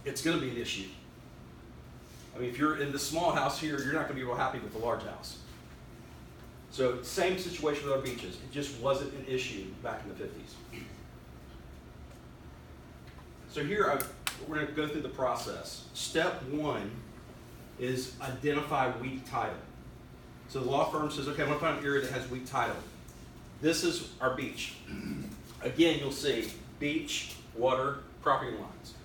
it's going to be an issue. I mean, if you're in the small house here, you're not going to be real happy with the large house. So same situation with our beaches. It just wasn't an issue back in the 50s. So here, we're going to go through the process. Step one is identify weak title. So the law firm says, okay, I'm going to find an area that has weak title. This is our beach. Again, you'll see beach, water, property lines.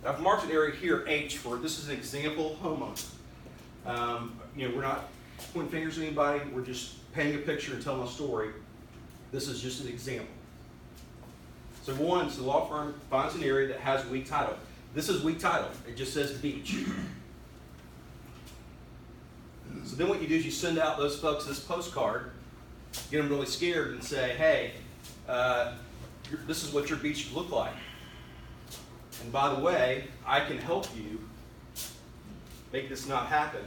I've marked an area here, H, for this is an example homeowner. We're not pointing fingers at anybody. We're just painting a picture and telling a story. This is just an example. So one, so the law firm finds an area that has weak title. This is weak title. It just says beach. So then what you do is you send out those folks this postcard, get them really scared and say, hey, this is what your beach should look like. And by the way, I can help you make this not happen.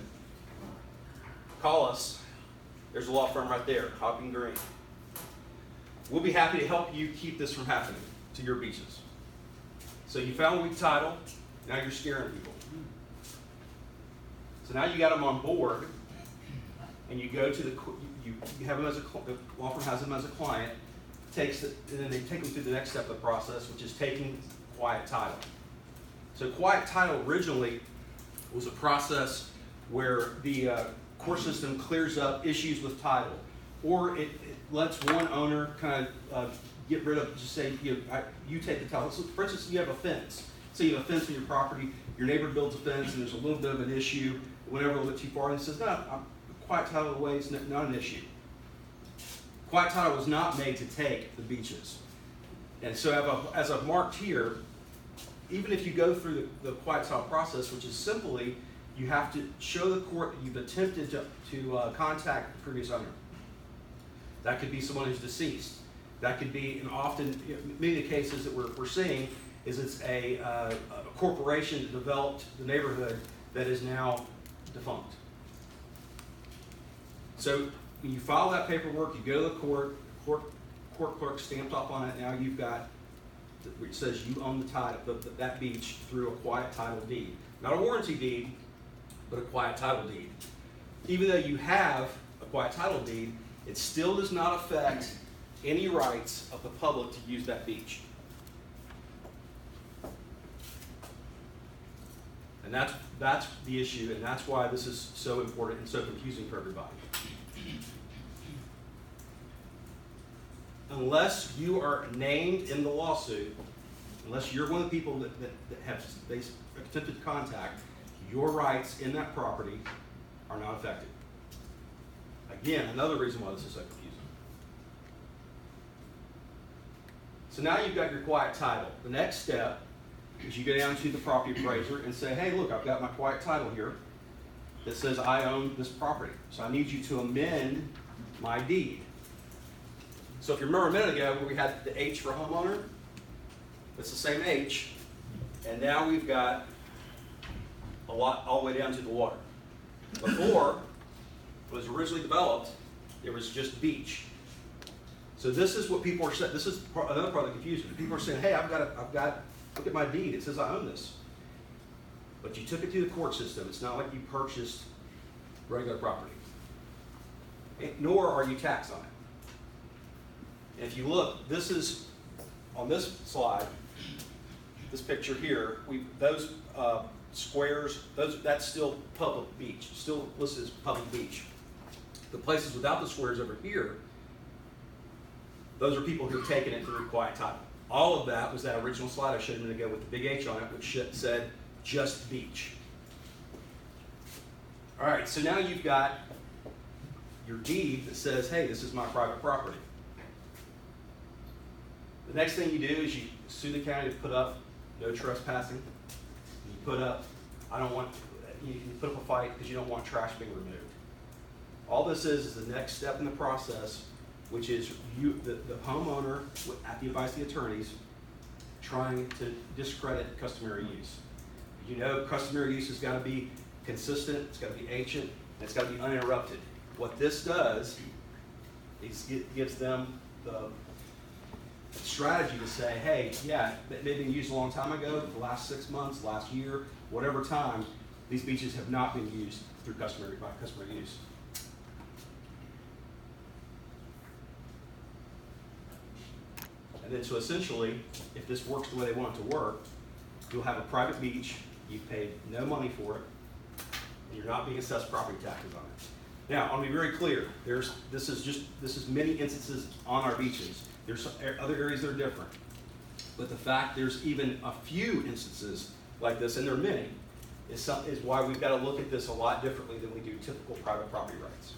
Call us. There's a law firm right there, Hopping Green. We'll be happy to help you keep this from happening to your beaches. So you found a weak title, now you're scaring people. So now you got them on board, and you go to you have them as the law firm has them as a client, and then they take them through the next step of the process, which is taking quiet title. So quiet title originally was a process where the court system clears up issues with title, or it lets one owner kind of get rid of, just say, you take the title. So for instance, you have a fence. Say you have a fence on your property, your neighbor builds a fence, and there's a little bit of an issue, whenever a little bit too far, and it says, no, quiet title away is not an issue. Quiet title was not made to take the beaches. And so as I've marked here, even if you go through the quiet title process, which is simply, you have to show the court that you've attempted to contact the previous owner. That could be someone who's deceased. That could be, and often, many of the cases that we're seeing, is it's a corporation that developed the neighborhood that is now defunct. So when you file that paperwork, you go to the court clerk stamped off on it, now you've got, it says you own the title, that beach through a quiet title deed. Not a warranty deed, but a quiet title deed. Even though you have a quiet title deed, it still does not affect any rights of the public to use that beach. And that's the issue, and that's why this is so important and so confusing for everybody. Unless you are named in the lawsuit, unless you're one of the people that have attempted contact, your rights in that property are not affected. Again, another reason why this is so confusing. So now you've got your quiet title. The next step is you go down to the property appraiser and say, hey, look, I've got my quiet title here that says I own this property. So I need you to amend my deed. So if you remember a minute ago where we had the H for homeowner, it's the same H, and now we've got a lot all the way down to the water. Before it was originally developed, it was just beach. So this is what people are saying. This is another part of the confusion. People are saying, hey, I've got, look at my deed. It says I own this. But you took it through the court system. It's not like you purchased regular property. Nor are you taxed on it. And if you look, this is, on this slide, this picture here, those squares, that's still public beach, still listed as public beach. The places without the squares over here, those are people who have taken it through quiet title. All of that was that original slide I showed a minute ago with the big H on it, which said just beach. All right, so now you've got your deed that says, hey, this is my private property. The next thing you do is you sue the county to put up no trespassing. You put up, you put up a fight because you don't want trash being removed. All this is the next step in the process, which is the homeowner, at the advice of the attorneys, trying to discredit customary use. You know, customary use has got to be consistent, it's got to be ancient, and it's got to be uninterrupted. What this does is it gives them strategy to say, hey, yeah, they've been used a long time ago, the last 6 months, last year, whatever time, these beaches have not been used through customary use. And then so essentially, if this works the way they want it to work, you'll have a private beach, you've paid no money for it, and you're not being assessed property taxes on it. Now, I want to be very clear, this is many instances on our beaches. There's other areas that are different. But the fact there's even a few instances like this, and there are many, is why we've got to look at this a lot differently than we do typical private property rights.